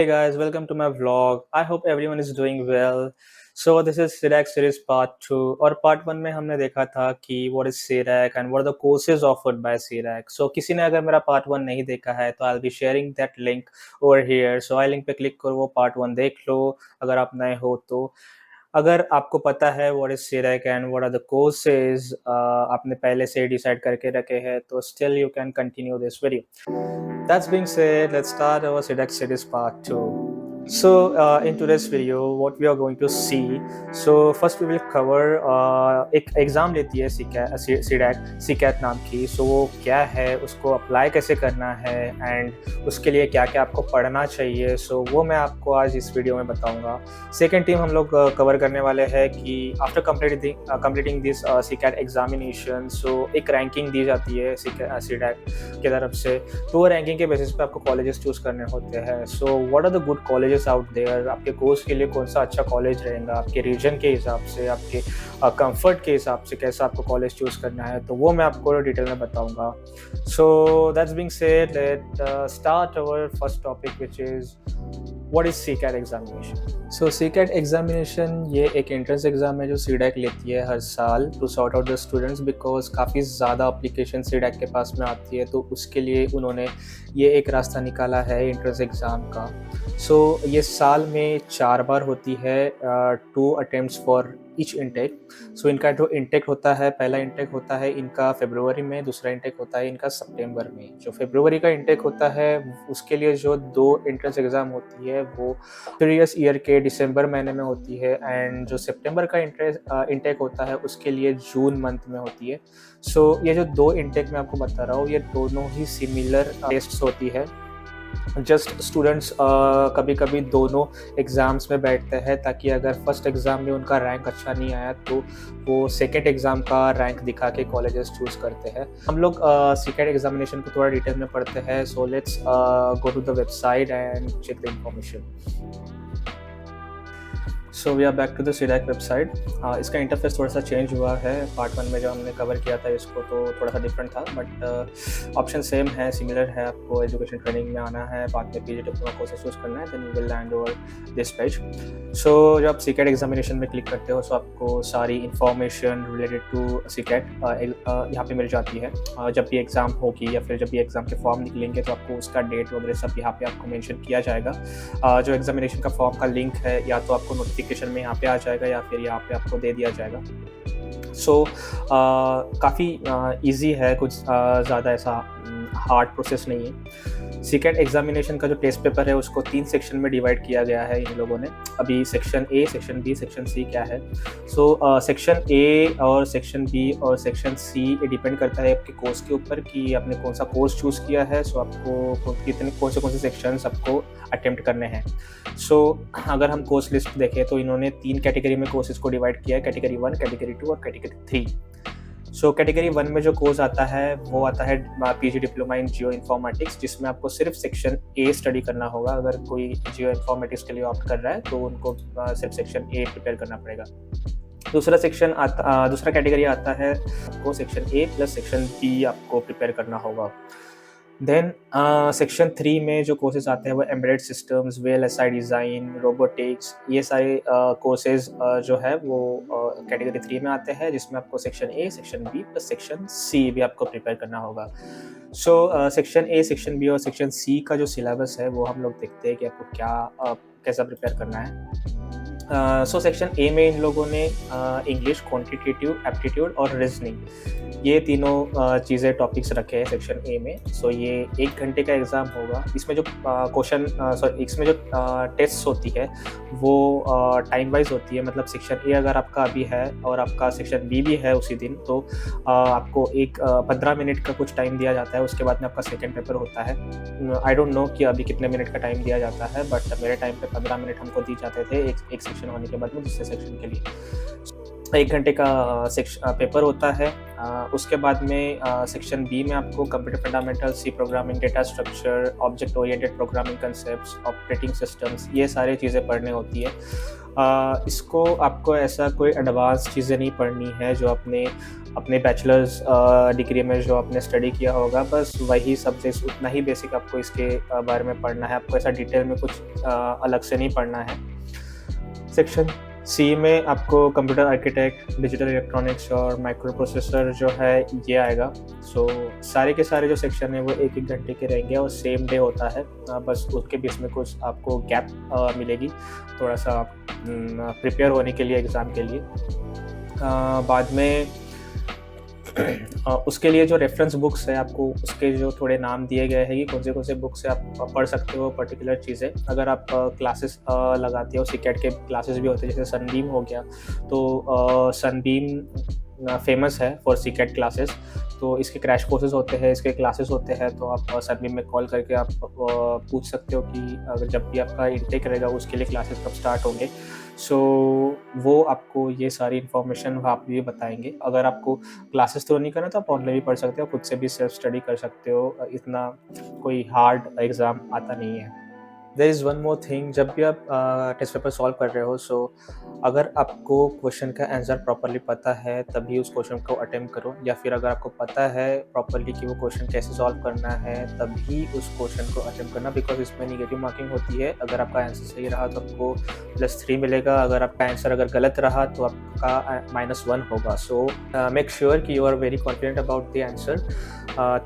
Hey guys, welcome to my vlog. I hope everyone is doing well. So this is CDAC series part 2 और part 1 में हमने देखा था कि what is CDAC and what are the courses offered by CDAC. So किसी ने अगर मेरा part 1 नहीं देखा है तो I'll be sharing that link over here. So I link पे क्लिक करो, वो part 1 देख लो अगर आप नए हो तो। अगर आपको पता है what is CDAC and what are the courses आपने पहले से डिसाइड करके रखे हैं तो still you can continue this video. That being said, let's start our CDAC series part 2. So in today's video what we are going to see, so first we will cover एक exam लेती है CDAC नाम की. सो वो क्या है, उसको apply कैसे करना है एंड उसके लिए क्या क्या आपको पढ़ना चाहिए. सो वो मैं आपको आज इस वीडियो में बताऊंगा. सेकेंड टीम हम लोग कवर करने वाले हैं कि after completing this CCAT examination, so एक रैंकिंग दी जाती है CDAC की तरफ से. तो वो रैंकिंग के बेसिस पे आपको कॉलेजेस चूज़ करने होते हैं. So what are the good colleges out there, आपके कोर्स के लिए कौन सा अच्छा कॉलेज रहेगा, आपके रीजन के हिसाब से, आपके कंफर्ट के हिसाब से कैसा आपको कॉलेज चूज़ करना है, तो वो मैं आपको डिटेल में बताऊंगा. So that's being said, let start our first topic which is what is CCAT examination. So CCAT examination ये एक एंट्रेंस एग्ज़ाम है जो CDAC लेती है हर साल to sort out the students, because काफ़ी ज़्यादा अप्लीकेशन CDAC के पास में आती है. तो उसके लिए उन्होंने ये एक रास्ता निकाला है एंट्रेंस एग्ज़ाम का. सो ये साल में 4 बार होती है, 2 अटेम्प्ट्स फॉर ईच इंटेक. सो इनका जो इंटेक होता है, पहला इंटेक होता है इनका फरवरी में, दूसरा इंटेक होता है इनका सितंबर में. जो फरवरी का इंटेक होता है उसके लिए जो 2 एंट्रेंस एग्ज़ाम होती है वो प्रीवियस ईयर के दिसंबर महीने में होती है, एंड जो सितंबर का इंटेक होता है उसके लिए जून मंथ में होती है. सो ये जो 2 इंटेक मैं आपको बता रहा हूँ ये दोनों ही सिमिलर टेस्ट्स होती है. जस्ट स्टूडेंट्स कभी कभी दोनों एग्ज़ाम्स में बैठते हैं ताकि अगर फर्स्ट एग्ज़ाम में उनका रैंक अच्छा नहीं आया तो वो सेकेंड एग्ज़ाम का रैंक दिखा के कॉलेजेस चूज़ करते हैं. हम लोग CCAT एग्जामिनेशन को थोड़ा डिटेल में पढ़ते हैं. So let's go to the website and check the information. So we are back to the CDAC website. इसका इंटरफेस थोड़ा सा चेंज हुआ है. पार्ट 1 में जो हमने कवर किया था इसको तो थोड़ा सा डिफरेंट था, बट ऑप्शन सेम है, सिमिलर है. आपको एजुकेशन ट्रेनिंग में आना है, बाद में PG डिप्लोमा कोर्सेस चूज़ करना है, then you will land over this page. So जब आप CCAT एग्जामिनेशन में क्लिक करते हो तो आपको सारी इन्फॉर्मेशन रिलेटेड टू CCAT यहाँ पे मिल जाती है. जब भी एग्ज़ाम होगी या फिर जब भी एग्ज़ाम के फॉर्म निकलेंगे तो आपको उसका डेट वगैरह सब यहाँ पे आपको मेंशन किया जाएगा. जो एग्जामिनेशन का फॉर्म का लिंक है या तो आपको नोटिफिकेशन में यहाँ पे आ जाएगा या फिर यहाँ पे आपको दे दिया जाएगा. सो काफ़ी इजी है, कुछ ज़्यादा ऐसा हार्ड प्रोसेस नहीं है. CCAT एग्जामिनेशन का जो टेस्ट पेपर है उसको 3 सेक्शन में डिवाइड किया गया है इन लोगों ने. अभी section A, section B, section C क्या है. सो सेक्शन A और सेक्शन B और सेक्शन C ये डिपेंड करता है आपके कोर्स के ऊपर कि आपने कौन सा कोर्स चूज़ किया है. सो आपको कौन से सेक्शंस आपको अटेम्प्ट करने हैं. सो अगर हम कोर्स लिस्ट देखें तो इन्होंने 3 कैटेगरी में कोर्सेज को डिवाइड किया है, कैटेगरी 1, कैटेगरी 2 और कैटेगरी 3. सो कैटेगरी 1 में जो कोर्स आता है वो आता है PG diploma in geo informatics, जिसमें आपको सिर्फ सेक्शन A स्टडी करना होगा. अगर कोई जियो इन्फॉर्मेटिक्स के लिए ऑप्ट कर रहा है तो उनको सिर्फ सेक्शन A प्रिपेयर करना पड़ेगा. दूसरा कैटेगरी आता है आपको section A plus section B आपको प्रिपेयर करना होगा. देन सेक्शन 3 में जो कोर्सेज आते हैं वो embedded systems, VLSI design, robotics, ये सारे कोर्सेज जो है वो कैटेगरी 3 में आते हैं, जिसमें आपको section A, section B plus section C भी आपको प्रिपेयर करना होगा. So section A, section B और सेक्शन C का जो सिलेबस है वो हम लोग देखते हैं कि आपको कैसा प्रिपेयर करना है. सो सेक्शन A में इन लोगों ने इंग्लिश, क्वांटिटेटिव एप्टीट्यूड और रीजनिंग ये तीनों चीज़ें टॉपिक्स रखे हैं सेक्शन A में. सो ये 1 घंटे का एग्ज़ाम होगा. इसमें जो इसमें जो टेस्ट होती है वो टाइम वाइज होती है. मतलब सेक्शन A अगर आपका अभी है और आपका सेक्शन B भी है उसी दिन तो आपको 15 मिनट का कुछ टाइम दिया जाता है. उसके बाद में आपका सेकेंड पेपर होता है. आई डोंट नो कि अभी कितने मिनट का टाइम दिया जाता है, बट मेरे टाइम पे 15 मिनट हमको दी जाते थे एक सेक्शन होने के बाद में दूसरे सेक्शन के लिए. 1 घंटे का पेपर होता है। उसके बाद में सेक्शन बी में आपको computer fundamental, C programming, data structure, object oriented programming concepts, operating systems, ये सारी चीज़ें पढ़नी होती है। इसको आपको ऐसा कोई एडवांस चीज़ें नहीं पढ़नी है जो आपने अपने बैचलर्स डिग्री में जो आपने स्टडी किया होगा, बस वही सब्जेक्ट्स उतना ही बेसिक आपको इसके बारे में पढ़ना है। आपको ऐसा डिटेल में कुछ अलग से नहीं पढ़ना है। सेक्शन सी में आपको कंप्यूटर आर्किटेक्ट, डिजिटल इलेक्ट्रॉनिक्स और माइक्रो प्रोसेसर जो है ये आएगा। सो सारे के सारे जो सेक्शन है वो 1-1 घंटे के रहेंगे और सेम डे होता है। बस उसके बीच में कुछ आपको गैप मिलेगी थोड़ा सा प्रिपेयर होने के लिए एग्ज़ाम के लिए। बाद में उसके लिए जो रेफरेंस बुक्स है आपको उसके जो थोड़े नाम दिए गए हैं कि कौन से बुक्स से आप पढ़ सकते हो पर्टिकुलर चीज़ें। अगर आप क्लासेस लगाते हो, सीकेट के क्लासेस भी होते हैं जैसे सनबीम हो गया, तो सनबीम फेमस है फॉर सीकेट क्लासेस। तो इसके क्रैश कोर्सेज होते हैं, इसके क्लासेस होते हैं, तो आप सनबीम में कॉल करके आप पूछ सकते हो कि अगर जब भी आपका इंटेक रहेगा उसके लिए क्लासेस कब स्टार्ट होंगे। सो वो आपको ये सारी इन्फॉर्मेशन वहाँ पे भी बताएंगे। अगर आपको क्लासेस थ्रू नहीं करना तो आप ऑनलाइन भी पढ़ सकते हो, खुद से भी सेल्फ स्टडी कर सकते हो। इतना कोई हार्ड एग्ज़ाम आता नहीं है। There is one more thing, जब भी आप टेस्ट पेपर सॉल्व कर रहे हो, सो अगर आपको क्वेश्चन का आंसर प्रॉपर्ली पता है तभी उस क्वेश्चन को अटेम्प्ट करो, या फिर अगर आपको पता है प्रॉपर्ली कि वो क्वेश्चन कैसे सॉल्व करना है तभी उस क्वेश्चन को अटेम्प्ट करना, बिकॉज इसमें नेगेटिव मार्किंग होती है। अगर आपका आंसर सही रहा तो आपको +3 मिलेगा, अगर आपका आंसर अगर गलत रहा तो आपका -1 होगा। सो मेक श्योर कि you are very confident about the answer,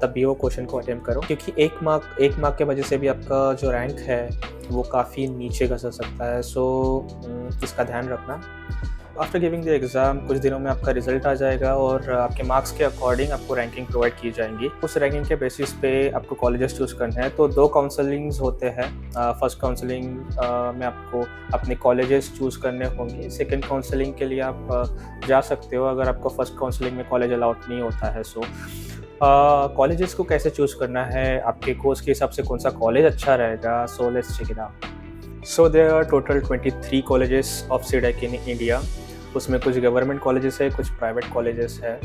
तभी वो क्वेश्चन को अटेम्प्ट करो, क्योंकि एक मार्क के वजह से भी आपका जो रैंक है वो काफ़ी नीचे खसक सकता है। सो इसका ध्यान रखना। आफ्टर गिविंग द एग्ज़ाम कुछ दिनों में आपका रिजल्ट आ जाएगा और आपके मार्क्स के अकॉर्डिंग आपको रैंकिंग प्रोवाइड की जाएंगी। उस रैंकिंग के बेसिस पे आपको कॉलेजेस चूज़ करने हैं। तो 2 काउंसलिंग्स होते हैं। फर्स्ट काउंसलिंग में आपको अपने कॉलेजेस चूज़ करने होंगे। सेकंड काउंसलिंग के लिए आप जा सकते हो अगर आपको फर्स्ट काउंसलिंग में कॉलेज अलाउड नहीं होता है। सो कॉलेजेस को कैसे चूज़ करना है, आपके कोर्स के हिसाब से कौन सा कॉलेज अच्छा रहेगा, so let's check it out. So there are total 23 colleges of CDAC in India. उसमें कुछ गवर्नमेंट कॉलेजेस है, कुछ प्राइवेट कॉलेजेस है।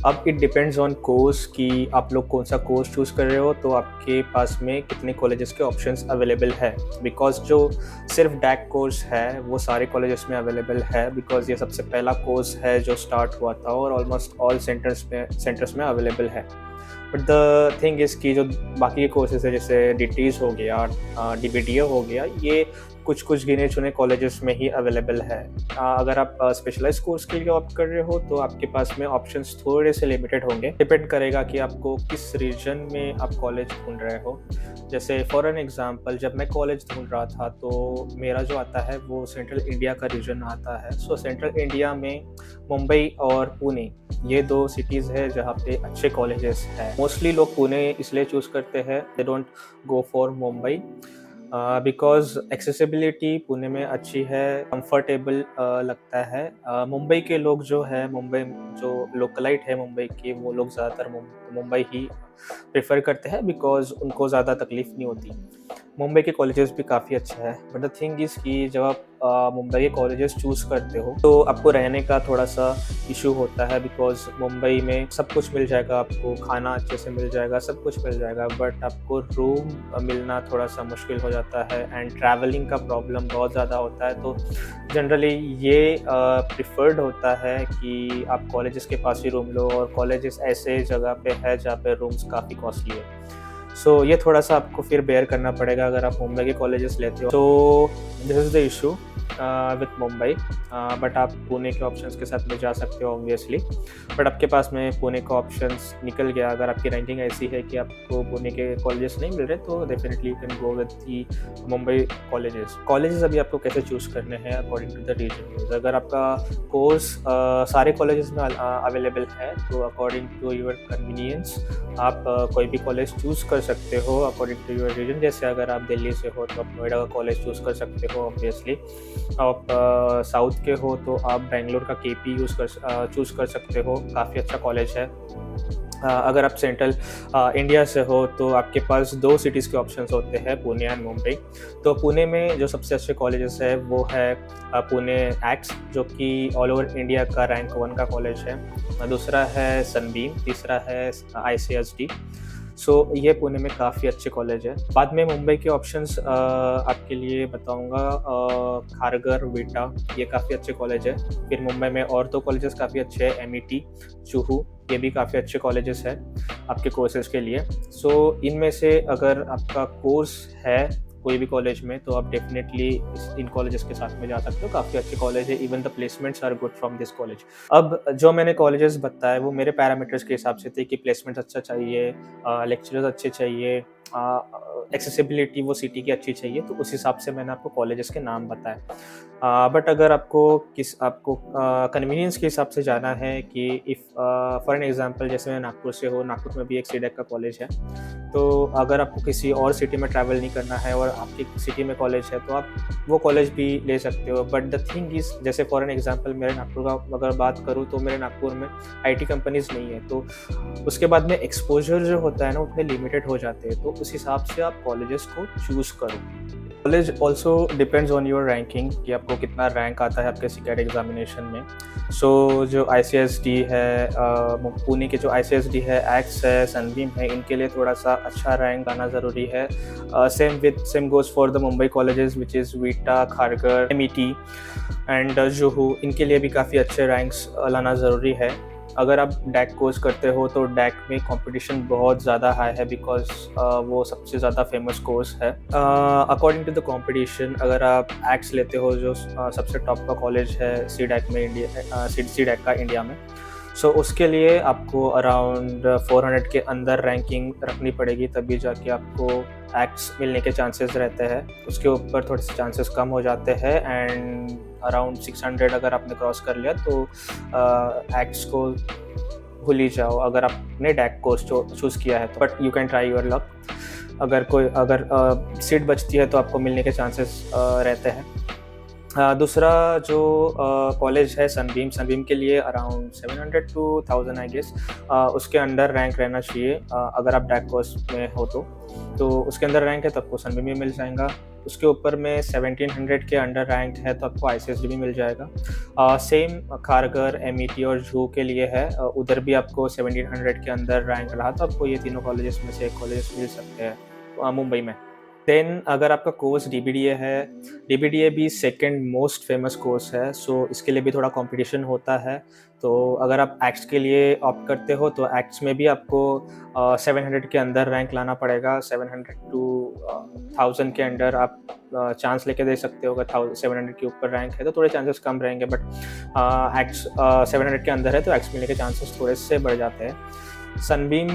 अब इट डिपेंड्स ऑन कोर्स कि आप लोग कौन सा कोर्स चूज़ कर रहे हो, तो आपके पास में कितने कॉलेजेस के ऑप्शंस अवेलेबल है। बिकॉज जो सिर्फ डैक कोर्स है वो सारे कॉलेजेस में अवेलेबल है, बिकॉज ये सबसे पहला कोर्स है जो स्टार्ट हुआ था और ऑलमोस्ट ऑल सेंटर्स में अवेलेबल है। बट द थिंग इज़ कि जो बाकी के कोर्सेज है जैसे DTs हो गया, DBTA हो गया, ये कुछ गिने चुने कॉलेजेस में ही अवेलेबल है। अगर आप स्पेशलाइज कोर्स के लिए ऑप्ट कर रहे हो तो आपके पास में ऑप्शंस थोड़े से लिमिटेड होंगे। डिपेंड करेगा कि आपको किस रीजन में आप कॉलेज ढूंढ रहे हो। जैसे फॉर एन एग्जांपल, जब मैं कॉलेज ढूंढ रहा था तो मेरा जो आता है वो सेंट्रल इंडिया का रीजन आता है। सो सेंट्रल इंडिया में मुंबई और पुणे, ये 2 सिटीज़ है जहाँ पे अच्छे कॉलेजेस हैं। मोस्टली लोग पुणे इसलिए चूज़ करते हैं, they don't go for Mumbai, because accessibility Pune में अच्छी है, कंफर्टेबल लगता है। मुंबई के लोग जो है, मुंबई जो लोकलाइट है मुंबई के, वो लोग ज़्यादातर मुंबई ही प्रेफर करते हैं बिकॉज उनको ज़्यादा तकलीफ़ नहीं होती। मुंबई के कॉलेजेस भी काफ़ी अच्छे हैं, बट द थिंग इज़ कि जब आप मुंबई के कॉलेजेस चूज़ करते हो तो आपको रहने का थोड़ा सा इशू होता है, बिकॉज मुंबई में सब कुछ मिल जाएगा, आपको खाना अच्छे से मिल जाएगा, सब कुछ मिल जाएगा, बट आपको रूम मिलना थोड़ा सा मुश्किल हो जाता है एंड ट्रैवलिंग का प्रॉब्लम बहुत ज़्यादा होता है। तो जनरली ये प्रिफर्ड होता है कि आप कॉलेजेस के पास ही रूम लो, और कॉलेजेस ऐसे जगह पे है जहाँ पे रूम्स काफ़ी कॉस्टली है। सो ये थोड़ा सा आपको फिर बेयर करना पड़ेगा अगर आप मुंबई के कॉलेजेस लेते हो। तो this is the issue with Mumbai, but आप पुणे के ऑप्शंस के साथ में जा सकते हो ऑब्वियसली। बट आपके पास में पुणे का ऑप्शंस निकल गया, अगर आपकी रैंकिंग ऐसी है कि आपको पुणे के कॉलेजेस नहीं मिल रहे, तो definitely you can go with the Mumbai colleges अभी आपको कैसे चूज़ करने हैं अकॉर्डिंग टू द रीजन। अगर आपका कोर्स सारे कॉलेजेस में अवेलेबल है तो अकॉर्डिंग टू योर कन्वीनियंस आप कोई भी कॉलेज चूज़ कर सकते हो अकॉर्डिंग टू योर रीजन। जैसे अगर आप दिल्ली से हो तो आप नोएडा का कॉलेज चूज़ कर सकते हो ऑब्वियसली। आप साउथ के हो तो आप बेंगलोर का KP चूज़ कर सकते हो, काफ़ी अच्छा कॉलेज है। अगर आप सेंट्रल इंडिया से हो तो आपके पास 2 सिटीज़ के ऑप्शंस होते हैं, पुणे एंड मुंबई। तो पुणे में जो सबसे अच्छे कॉलेजेस है वो है पुणे एक्स, जो कि ऑल ओवर इंडिया का रैंक 1 का कॉलेज है। दूसरा है सनबीम, तीसरा है आईसीएसडी। सो ये पुणे में काफ़ी अच्छे कॉलेज है। बाद में मुंबई के ऑप्शंस आपके लिए बताऊँगा, खारघर, वीटा, ये काफ़ी अच्छे कॉलेज है। फिर मुंबई में और 2 कॉलेजेस काफ़ी अच्छे हैं, एमईटी, चूहू, ये भी काफ़ी अच्छे कॉलेजेस हैं आपके कोर्सेज़ के लिए। सो इनमें से अगर आपका कोर्स है कोई भी कॉलेज में तो आप डेफ़िनेटली इन कॉलेजेस के साथ में जा सकते हो, काफ़ी अच्छे कॉलेज है, even the placements are good from this college. अब जो मैंने कॉलेजेस बताए वो मेरे पैरामीटर्स के हिसाब से थे कि प्लेसमेंट अच्छा चाहिए, लेक्चरर्स अच्छे चाहिए, एक्सेसिबिलिटी वो सिटी की अच्छी चाहिए, तो उस हिसाब से मैंने आपको कॉलेजेस के नाम बताए। बट अगर आपको कन्वीनियंस के हिसाब से जाना है कि इफ़ फॉर एन एग्जांपल जैसे मैं नागपुर से हूँ, नागपुर में भी एक सीडेक का कॉलेज है, तो अगर आपको किसी और सिटी में ट्रैवल नहीं करना है और आपकी सिटी में कॉलेज है तो आप वो कॉलेज भी ले सकते हो। बट द थिंग इज़, जैसे फॉर एन एग्जांपल मेरे नागपुर का अगर बात करूँ तो मेरे नागपुर में आईटी कंपनीज़ नहीं है, तो उसके बाद में एक्सपोजर जो होता है ना उतने लिमिटेड हो जाते हैं, तो उस हिसाब से आप कॉलेजेस को चूज़ करो। College also depends on your ranking कि आपको कितना रैंक आता है आपके सीटेट एग्जामिनेशन में। सो जो आईसीएसडी है, पुणे के जो आईसीएसडी है, एक्स है, सनबीम है, इनके लिए थोड़ा सा अच्छा रैंक आना ज़रूरी है। Same goes for the Mumbai colleges which is Vita, Kharghar, MET and Juhu, इनके लिए भी काफ़ी अच्छे रैंक्स लाना ज़रूरी है। अगर आप डैक कोर्स करते हो तो डैक में कंपटीशन बहुत ज़्यादा हाई है, बिकॉज वो सबसे ज़्यादा फेमस कोर्स है। अकॉर्डिंग टू द कंपटीशन, अगर आप एक्स लेते हो जो सबसे टॉप का कॉलेज है सी डैक में, सी डैक का इंडिया में, सो उसके लिए आपको अराउंड 400 के अंदर रैंकिंग रखनी पड़ेगी, तभी जाके आपको एक्ट्स मिलने के चांसेस रहते हैं। उसके ऊपर थोड़े से चांसेस कम हो जाते हैं एंड अराउंड 600 अगर आपने क्रॉस कर लिया तो एक्ट्स को भूल ही जाओ अगर आपने डैक कोर्स चूज़ किया है तो। But you can try your luck, अगर सीट बचती है तो आपको मिलने के चांसेस रहते हैं। दूसरा जो कॉलेज है सनबीम के लिए अराउंड 700 to 1000 आई गेस उसके अंडर रैंक रहना चाहिए। अगर आप डैक कोर्स में हो तो उसके अंदर रैंक है तो आपको सनबीम भी मिल जाएगा। उसके ऊपर में 1700 के अंडर रैंक है तो आपको आईसीएसडी भी मिल जाएगा। सेम खारघर, एमईटी और जूहू के लिए है, उधर भी आपको 1700 के अंदर रैंक रहा तो आपको ये तीनों कॉलेजेस में से एक कॉलेज मिल सकते हैं मुंबई में। देन अगर आपका कोर्स डीबीडीए है, डीबीडीए भी सेकंड मोस्ट फेमस कोर्स है, सो इसके लिए भी थोड़ा कंपटीशन होता है। तो अगर आप एक्ट्स के लिए ऑप्ट करते हो तो एक्ट्स में भी आपको 700 के अंदर रैंक लाना पड़ेगा। 700 to 1000 के अंडर आप चांस लेके दे सकते हो। अगर 700 के ऊपर रैंक है तो थोड़े चांसेस कम रहेंगे, बट एक्ट्स 700 के अंदर है तो एक्ट्स मिलने के चांसेस थोड़े से बढ़ जाते हैं। सनबीम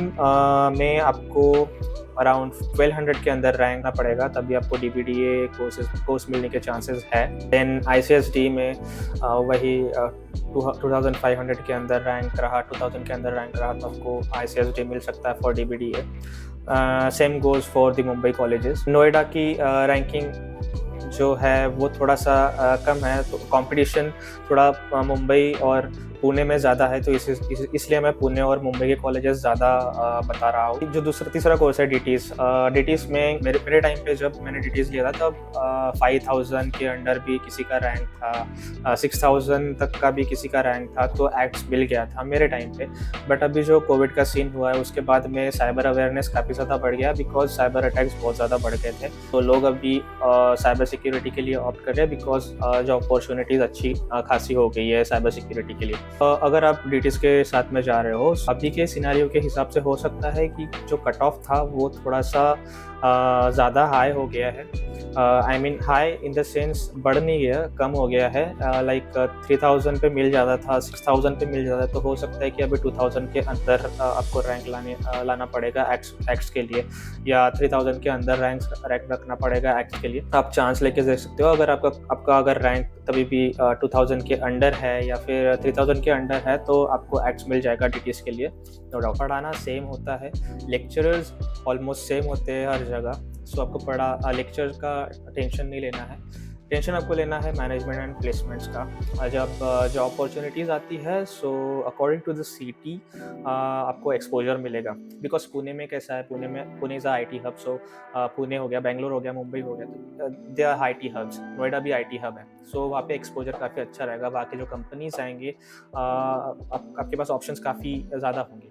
में आपको अराउंड 1200 के अंदर रैंक ना पड़ेगा, तभी आपको डीबीडीए कोर्स मिलने के चांसेस है। देन आईसीएसडी में वही 2500 के अंदर रैंक रहा, 2000 के अंदर रैंक रहा तो आपको आईसीएसडी मिल सकता है for DBDA. Same goes for the Mumbai colleges. Noida की रैंकिंग जो है वो थोड़ा सा कम है, तो कंपटीशन थोड़ा मुंबई और पुणे में ज़्यादा है, तो इसलिए मैं पुणे और मुंबई के कॉलेजेस ज़्यादा बता रहा हूँ। जो तीसरा कोर्स है डीटीज़ में मेरे टाइम पे जब मैंने डीटीज़ लिया था तब 5000 के अंडर भी किसी का रैंक था, 6000 तक का भी किसी का रैंक था, तो एक्ट्स मिल गया था मेरे टाइम पे। बट अभी जो कोविड का सीन हुआ है उसके बाद में साइबर अवेयरनेस काफ़ी ज़्यादा बढ़ गया, बिकॉज साइबर अटैक्स बहुत ज़्यादा बढ़ गए थे, तो लोग अभी साइबर सिक्योरिटी के लिए ऑप्ट कर रहे हैं, बिकॉज जो अपॉर्चुनिटीज़ अच्छी खासी हो गई है साइबर सिक्योरिटी के लिए। अगर आप डीटीज़ के साथ में जा रहे हो, अभी के सिनेरियो के हिसाब से हो सकता है कि जो कट ऑफ था वो थोड़ा सा ज़्यादा हाई हो गया है। I mean high in the sense बढ़ नहीं गया, कम हो गया है। लाइक 3000 पे मिल जाता था, 6000 पे मिल जाता, तो हो सकता है कि अभी 2000 के अंदर आपको रैंक लाना पड़ेगा एक्ट्स के लिए, या 3000 के अंदर रैंक रखना पड़ेगा एक्ट्स के लिए। आप चांस लेके देख सकते हो। अगर आपका अगर रैंक तभी भी 2000 के अंडर है या फिर 3000 के अंडर है तो आपको एक्ट्स मिल जाएगा डीटीएस के लिए, नो डाउट। पढ़ाना सेम होता है, लेक्चरर्स ऑलमोस्ट सेम होते हैं हर जगह, सो आपको लेक्चर का टेंशन नहीं लेना है। टेंशन आपको लेना है मैनेजमेंट एंड प्लेसमेंट्स का। जब जॉब अपॉर्चुनिटीज़ आती है, so according to the city आपको एक्सपोजर मिलेगा। बिकॉज पुणे में कैसा है, Pune is IT hub. So Pune हो गया, बेंगलोर हो गया, मुंबई हो गया, तो they are IT hubs. Noida भी आईटी हब है। सो वहाँ पे एक्सपोजर काफ़ी अच्छा रहेगा। वहाँ के जो कंपनीज आएंगे, आपके पास ऑप्शंस काफ़ी ज़्यादा होंगे।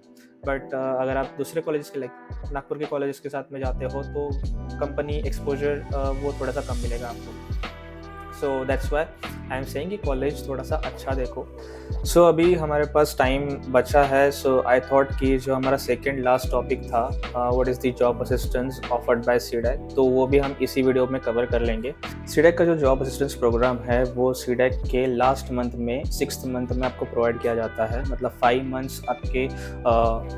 बट अगर आप दूसरे कॉलेज के, लाइक नागपुर के कॉलेज के साथ में जाते हो, तो कंपनी एक्सपोजर वो थोड़ा सा कम मिलेगा आपको। So that's why I am saying कि कॉलेज थोड़ा सा अच्छा देखो। सो अभी हमारे पास टाइम बचा है। सो आई थॉट कि जो हमारा सेकेंड लास्ट टॉपिक था, what is the job assistance offered by CDAC, तो वो भी हम इसी वीडियो में कवर कर लेंगे। सीडैक का जो जॉब असिस्टेंस प्रोग्राम है, वो सीडैक के लास्ट मंथ में, 6th मंथ में आपको प्रोवाइड किया जाता है। मतलब 5 मंथ्स आपके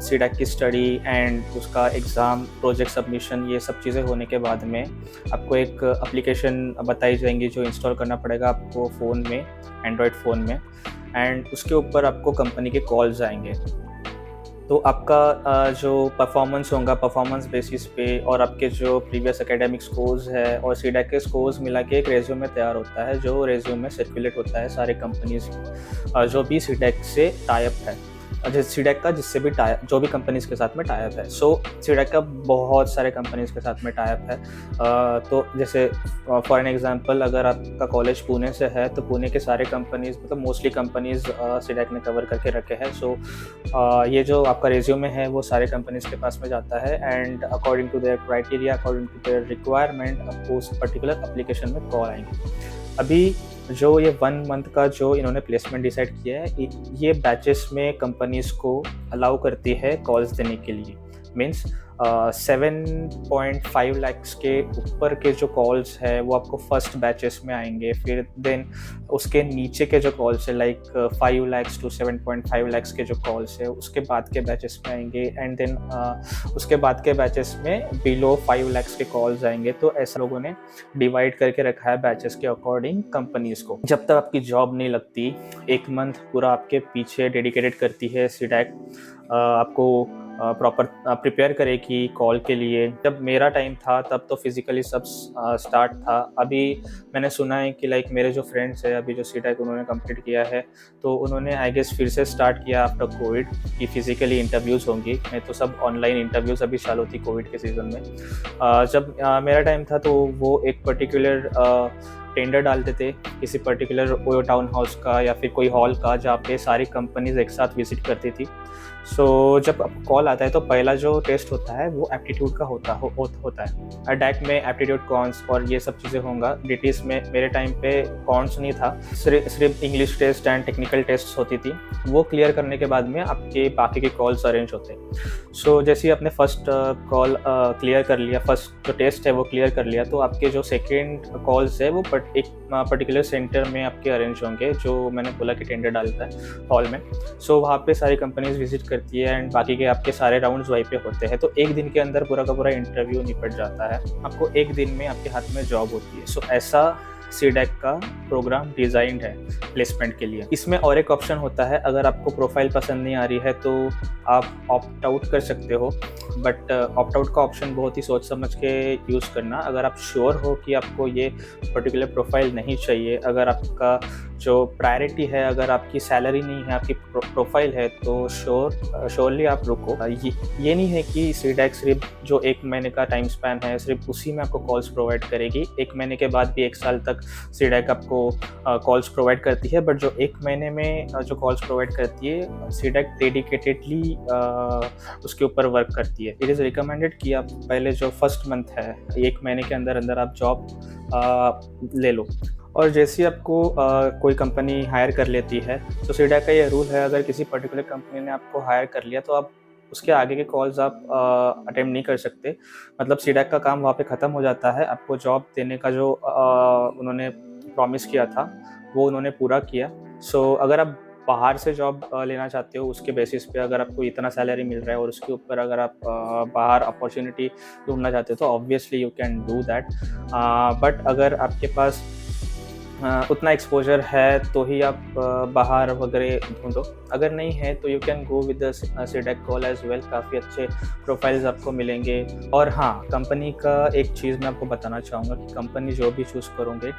सीडैक की स्टडी एंड उसका एग्ज़ाम, प्रोजेक्ट सबमिशन, ये सब चीज़ें होने के बाद में आपको एक एप्लीकेशन बताई जाएंगी जो इंस्टॉल करना पड़ेगा आपको फ़ोन में, एंड्रॉयड फ़ोन में, एंड उसके ऊपर आपको कंपनी के कॉल्स आएंगे। तो आपका जो परफॉर्मेंस होगा, परफॉर्मेंस बेसिस पे, और आपके जो प्रीवियस एकेडमिक स्कोर्स है और सीडैक के स्कोर्स मिला के एक रेज्यूमे तैयार होता है, जो रेज्यूमे सर्कुलेट होता है सारे कंपनीज जो भी सीडैक से टाइप है, सीडैक का जिससे भी जो भी कंपनीज के साथ में टाइप है। सो सीडैक का बहुत सारे कंपनीज के साथ में टाइप है। तो जैसे फॉर एन एग्जांपल, अगर आपका कॉलेज पुणे से है, तो पुणे के सारे कंपनीज, मतलब मोस्टली कंपनीज सीडैक ने कवर करके रखे हैं। सो ये जो आपका रेज्यूमे है, वो सारे कंपनीज के पास में जाता है, and according to their criteria, according to their requirement, आपको उस पर्टिकुलर एप्लीकेशन में कॉल आएंगे। अभी जो ये 1 मंथ का जो इन्होंने प्लेसमेंट डिसाइड किया है, ये बैचेस में कंपनीज को अलाउ करती है कॉल्स देने के लिए। मीन्स 7.5 lakhs के ऊपर के जो कॉल्स है, वो आपको फर्स्ट बैचेस में आएंगे। फिर देन उसके नीचे के जो कॉल्स है, लाइक 5 lakhs to 7.5 lakhs के जो कॉल्स है, उसके बाद के बैचेस में आएंगे। एंड देन उसके बाद के बैचेस में बिलो 5 lakhs के कॉल्स आएंगे। तो ऐसा लोगों ने डिवाइड करके रखा है बैचेस के अकॉर्डिंग कंपनीज को। जब तक आपकी जॉब नहीं लगती, 1 मंथ पूरा आपके पीछे डेडिकेटेड करती है सीडैक, आपको प्रॉपर प्रिपेयर करेगी कॉल के लिए। जब मेरा टाइम था, तब तो फिज़िकली सब स्टार्ट था। अभी मैंने सुना है कि लाइक मेरे जो फ्रेंड्स हैं, अभी जो सीडैक उन्होंने कंप्लीट किया है, तो उन्होंने आई गेस फिर से स्टार्ट किया आफ्टर कोविड कि फिज़िकली इंटरव्यूज़ होंगी। नहीं तो सब ऑनलाइन इंटरव्यूज़ अभी चालू थी कोविड के सीज़न में। जब मेरा टाइम था, तो वो एक पर्टिकुलर टेंडर डालते थे किसी पर्टिकुलर ओयो टाउन हाउस का या फिर कोई हॉल का, जहाँ पे सारी कंपनीज एक साथ विजिट करती थी। सो जब आपको कॉल आता है, तो पहला जो टेस्ट होता है, वो एप्टीट्यूड का होता है। डैक में एप्टीट्यूड, कॉन्स और ये सब चीज़ें होंगे। डिटीज में मेरे टाइम पे कॉन्स नहीं था, सिर्फ English test and technical test होती थी। वो क्लियर करने के बाद में आपके बाकी के कॉल्स अरेंज होते हैं। सो जैसे ही आपने फर्स्ट कॉल क्लियर कर लिया, फर्स्ट जो टेस्ट है वो क्लियर कर लिया, तो आपके जो सेकेंड कॉल्स है, वो एक पर्टिकुलर सेंटर में आपके अरेंज होंगे, जो मैंने बोला कि टेंडर डालता है हॉल में। सो वहाँ पे सारी कंपनीज विजिट करती है, एंड बाकी के आपके सारे राउंड्स वहीं पे होते हैं। तो एक दिन के अंदर पूरा का पूरा इंटरव्यू निपट जाता है। आपको एक दिन में आपके हाथ में जॉब होती है। सो ऐसा सीडैक का प्रोग्राम डिज़ाइंड है प्लेसमेंट के लिए। इसमें और एक ऑप्शन होता है, अगर आपको प्रोफाइल पसंद नहीं आ रही है, तो आप ऑप्ट आउट कर सकते हो। बट ऑप्ट आउट का ऑप्शन बहुत ही सोच समझ के यूज़ करना। अगर आप श्योर हो कि आपको ये पर्टिकुलर प्रोफाइल नहीं चाहिए, अगर आपका जो प्रायोरिटी है, अगर आपकी सैलरी नहीं है, आपकी प्रोफाइल है, तो श्योरली आप रुको। ये नहीं है कि सीडैक सिर्फ जो 1 महीने का टाइम स्पैन है, सिर्फ उसी में आपको कॉल्स प्रोवाइड करेगी। 1 महीने के बाद भी 1 साल तक सीडैक आपको कॉल्स प्रोवाइड करती है। बट जो 1 महीने में जो कॉल्स प्रोवाइड करती है, सीडैक डेडिकेटेडली उसके ऊपर वर्क करती है। इट इज़ रिकमेंडेड कि आप पहले जो फर्स्ट मंथ है, 1 महीने के अंदर अंदर आप जॉब ले लो। और जैसे ही आपको कोई कंपनी हायर कर लेती है, तो सीडैक का ये रूल है, अगर किसी पर्टिकुलर कंपनी ने आपको हायर कर लिया, तो आप उसके आगे के कॉल्स आप अटेम्प्ट नहीं कर सकते। मतलब सीडैक का काम वहाँ पे ख़त्म हो जाता है। आपको जॉब देने का जो उन्होंने प्रॉमिस किया था, वो उन्होंने पूरा किया। सो अगर आप बाहर से जॉब लेना चाहते हो, उसके बेसिस पे अगर आपको इतना सैलरी मिल रहा है, और उसके ऊपर अगर आप बाहर अपॉर्चुनिटी ढूंढना चाहते हो, तो obviously you can do that. But अगर आपके पास उतना एक्सपोज़र है तो ही आप बाहर वगैरह ढूँढो, अगर नहीं है तो you can go with the CDAC call as well, काफ़ी अच्छे प्रोफाइल्स आपको मिलेंगे। और हाँ, कंपनी का एक चीज़ मैं आपको बताना चाहूँगा कि कंपनी जो भी चूज़ करोगे,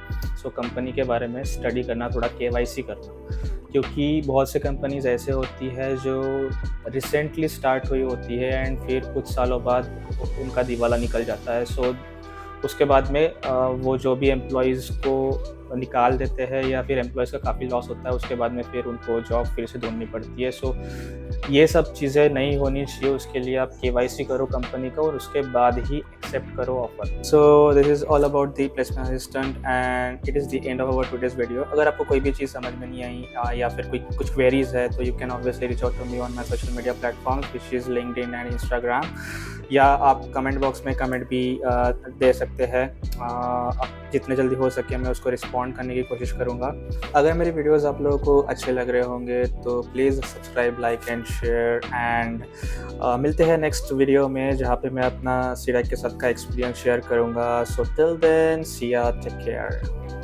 सो कंपनी के बारे में स्टडी करना, थोड़ा केवाईसी करना, क्योंकि बहुत से कंपनीज़ ऐसे होती है जो रिसेंटली स्टार्ट हुई होती है एंड फिर कुछ सालों बाद उनका दिवाला निकल जाता है। सो उसके बाद में वो जो भी एम्प्लॉइज़ को निकाल देते हैं या फिर एम्प्लॉइज़ का काफ़ी लॉस होता है, उसके बाद में फिर उनको जॉब फिर से ढूँढनी पड़ती है। सो ये सब चीज़ें नहीं होनी चाहिए, उसके लिए आप केवाईसी करो कंपनी का और उसके बाद ही एक्सेप्ट करो offer. So this is all about the placement assistant and it is the end of our today's video. अगर आपको कोई भी चीज़ समझ में नहीं आई या फिर कोई कुछ क्वेरीज़ है तो you can obviously reach out to me on my social media platforms which is LinkedIn and Instagram, या आप कमेंट बॉक्स में कमेंट भी दे सकते हैं। जितने जल्दी हो सके मैं उसको रिस्पॉन्ड करने की कोशिश करूँगा। अगर मेरे वीडियोज़ आप लोगों को अच्छे लग रहे होंगे तो please subscribe, like and share and मिलते हैं नेक्स्ट वीडियो में, जहाँ पे मैं अपना सीडेक के साथ का एक्सपीरियंस शेयर करूँगा। सो टिल देन सी या, टेक केयर।